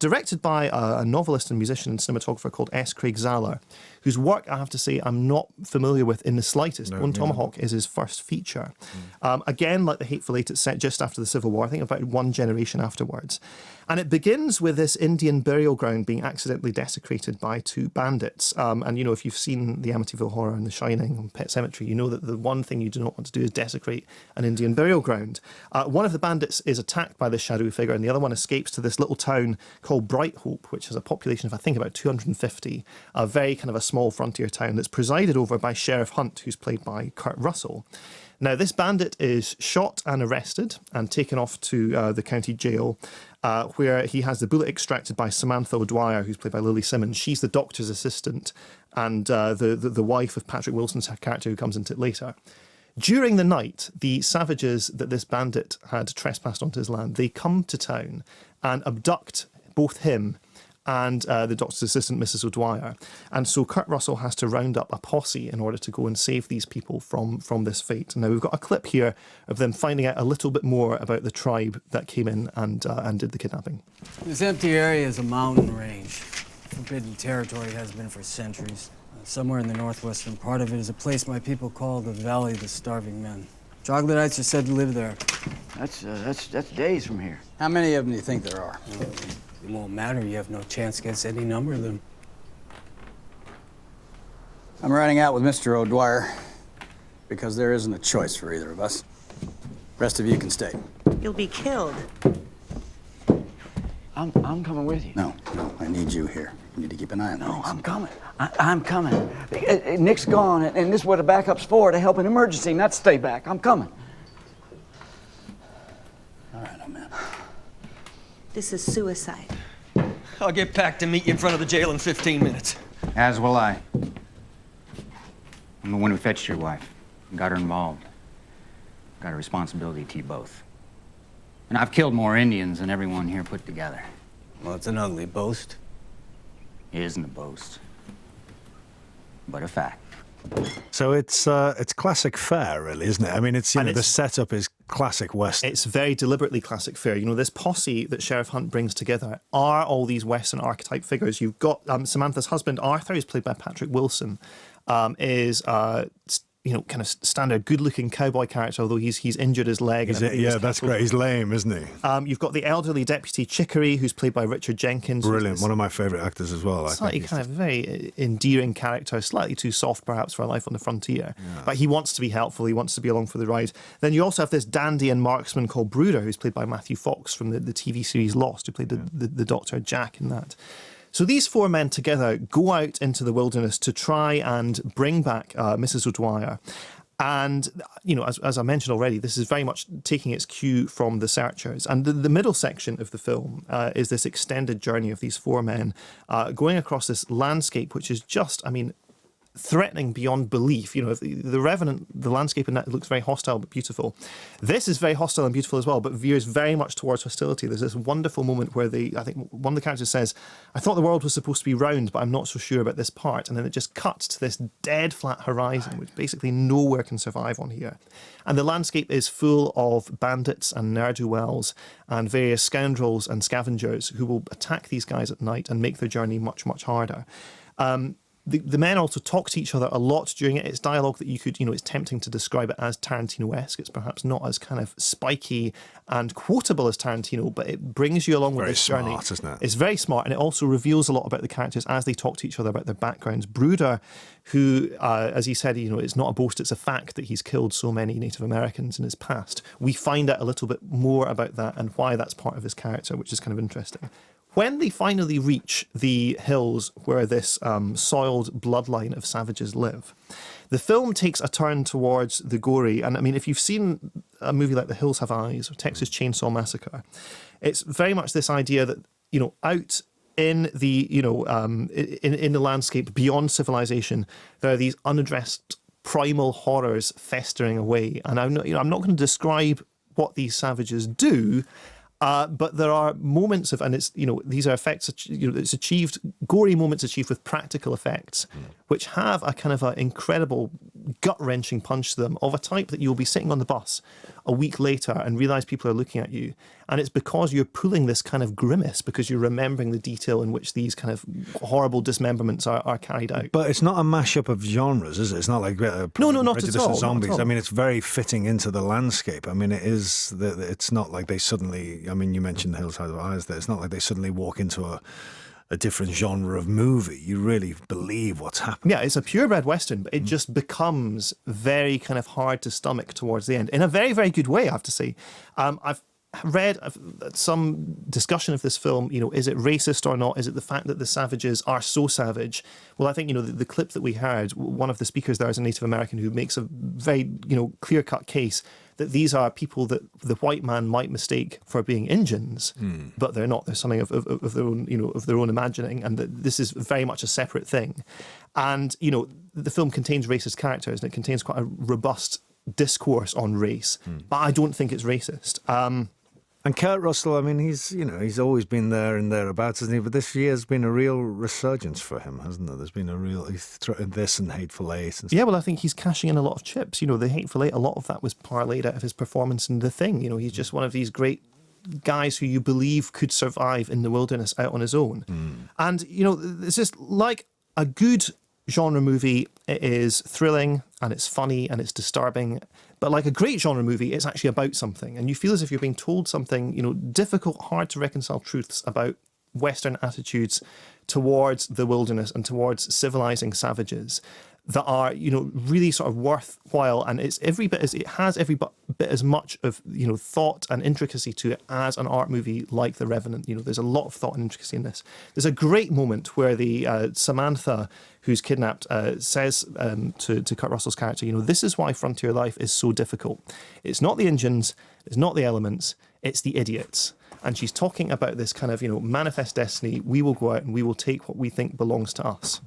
directed by a novelist and musician and cinematographer called S. Craig Zahler, whose work, I have to say, I'm not familiar with in the slightest. Bone Tomahawk is his first feature. Again, like The Hateful Eight, it's set just after the Civil War, I think about one generation afterwards. And it begins with this Indian burial ground being accidentally desecrated by two bandits. And, you know, if you've seen the Amityville Horror and The Shining and Pet Sematary, you know that the one thing you do not want to do is desecrate an Indian burial ground. One of the bandits is attacked by this shadowy figure, and the other one escapes to this little town called Brighthope, which has a population of, I think, about 250, a very kind of a small frontier town that's presided over by Sheriff Hunt, who's played by Kurt Russell. Now, this bandit is shot and arrested and taken off to the county jail, where he has the bullet extracted by Samantha O'Dwyer, who's played by Lily Simmons. She's the doctor's assistant and the wife of Patrick Wilson's character, who comes into it later. During the night, the savages that this bandit had trespassed onto his land, they come to town and abduct both him and the doctor's assistant, Mrs. O'Dwyer. And so Kurt Russell has to round up a posse in order to go and save these people from this fate. Now, we've got a clip here of them finding out a little bit more about the tribe that came in and did the kidnapping. This empty area is a mountain range. Forbidden territory it has been for centuries. Somewhere in the northwestern part of it is a place my people call the Valley of the Starving Men. Troglodytes are said to live there. That's days from here. How many of them do you think there are? It won't matter. You have no chance against any number of them. I'm riding out with Mr. O'Dwyer because there isn't a choice for either of us. Rest of you can stay. You'll be killed. I'm coming with you. No, I need you here. You need to keep an eye on things. No, I'm coming. I'm coming. Nick's gone, and this is what the backup's for, to help an emergency, not stay back. I'm coming. All right, old man. This is suicide. I'll get packed to meet you in front of the jail in 15 minutes. As will I. I'm the one who fetched your wife and got her involved. Got a responsibility to you both. And I've killed more Indians than everyone here put together. Well, it's an ugly boast. It isn't a boast, but a fact. So it's classic fare, really, isn't it? I mean, it's, you know, the setup is classic Western. It's very deliberately classic fare. You know, this posse that Sheriff Hunt brings together are all these Western archetype figures. You've got Samantha's husband, Arthur, who's played by Patrick Wilson, is you know, kind of standard good-looking cowboy character, although he's injured his leg. Yeah, that's great. He's lame, isn't he? You've got the elderly deputy Chicory, who's played by Richard Jenkins. Brilliant. One of my favourite actors as well. Slightly kind of very endearing character, slightly too soft perhaps for a life on the frontier. Yeah. But he wants to be helpful. He wants to be along for the ride. Then you also have this dandy and marksman called Brooder, who's played by Matthew Fox from the TV series Lost, who played the Dr. Jack in that. So these four men together go out into the wilderness to try and bring back Mrs. O'Dwyer. And, you know, as I mentioned already, this is very much taking its cue from The Searchers. And the middle section of the film is this extended journey of these four men going across this landscape, which is just, I mean, threatening beyond belief. You know, the Revenant, the landscape in that looks very hostile but beautiful. This is very hostile and beautiful as well, but veers very much towards hostility. There's this wonderful moment where I think one of the characters says, "I thought the world was supposed to be round, but I'm not so sure about this part." And then it just cuts to this dead flat horizon, which basically nowhere can survive on here. And the landscape is full of bandits and ne'er-do-wells and various scoundrels and scavengers who will attack these guys at night and make their journey much, much harder. The men also talk to each other a lot during it. It's dialogue that you could, you know, it's tempting to describe it as Tarantino-esque. It's perhaps not as kind of spiky and quotable as Tarantino, but it brings you along with this journey. Very smart, isn't it? It's very smart, and it also reveals a lot about the characters as they talk to each other about their backgrounds. Brooder, who, as he said, you know, it's not a boast, it's a fact that he's killed so many Native Americans in his past. We find out a little bit more about that and why that's part of his character, which is kind of interesting. When they finally reach the hills where this soiled bloodline of savages live, the film takes a turn towards the gory. And I mean, if you've seen a movie like The Hills Have Eyes or Texas Chainsaw Massacre, it's very much this idea that, you know, out in the, you know, in the landscape beyond civilization, there are these unaddressed primal horrors festering away. And I'm not going to describe what these savages do. But there are moments of, and it's, you know, these are effects, you know, it's achieved, gory moments achieved with practical effects, which have a kind of an incredible gut-wrenching punch to them of a type that you'll be sitting on the bus a week later and realise people are looking at you. And it's because you're pulling this kind of grimace because you're remembering the detail in which these kind of horrible dismemberments are carried out. But it's not a mashup of genres, is it? It's not like No, not Prejudice at all. and Zombies. Not at all. I mean, it's very fitting into the landscape. I mean, it's not like they suddenly, I mean, you mentioned Hillside of Eyes there. It's not like they suddenly walk into a different genre of movie. You really believe what's happening. Yeah, it's a purebred Western, but it just becomes very kind of hard to stomach towards the end in a very, very good way, I have to say. I've read some discussion of this film, is it racist or not? Is it the fact that the savages are so savage? Well, I think, the clip that we heard, one of the speakers there is a Native American who makes a very, clear-cut case that these are people that the white man might mistake for being Indians, but they're not. They're something of their own, of their own imagining, and that this is very much a separate thing. And, the film contains racist characters, and it contains quite a robust discourse on race, but I don't think it's racist. And Kurt Russell, I mean, he's always been there and thereabouts, hasn't he? But this year's been a real resurgence for him, hasn't there? There's been a real this and Hateful Eight. And yeah, well, I think he's cashing in a lot of chips. The Hateful Eight, a lot of that was parlayed out of his performance in The Thing. He's just one of these great guys who you believe could survive in the wilderness out on his own. And, it's just like a good genre movie. It is thrilling and it's funny and it's disturbing, but like a great genre movie, it's actually about something, and you feel as if you're being told something, difficult, hard to reconcile truths about Western attitudes towards the wilderness and towards civilizing savages that are, really sort of worthwhile. And it has every bit as much of, thought and intricacy to it as an art movie like The Revenant. There's a lot of thought and intricacy in this. There's a great moment where the Samantha, who's kidnapped, says to Kurt Russell's character, this is why frontier life is so difficult. It's not the Indians, it's not the elements, it's the idiots. And she's talking about this kind of, manifest destiny. We will go out and we will take what we think belongs to us.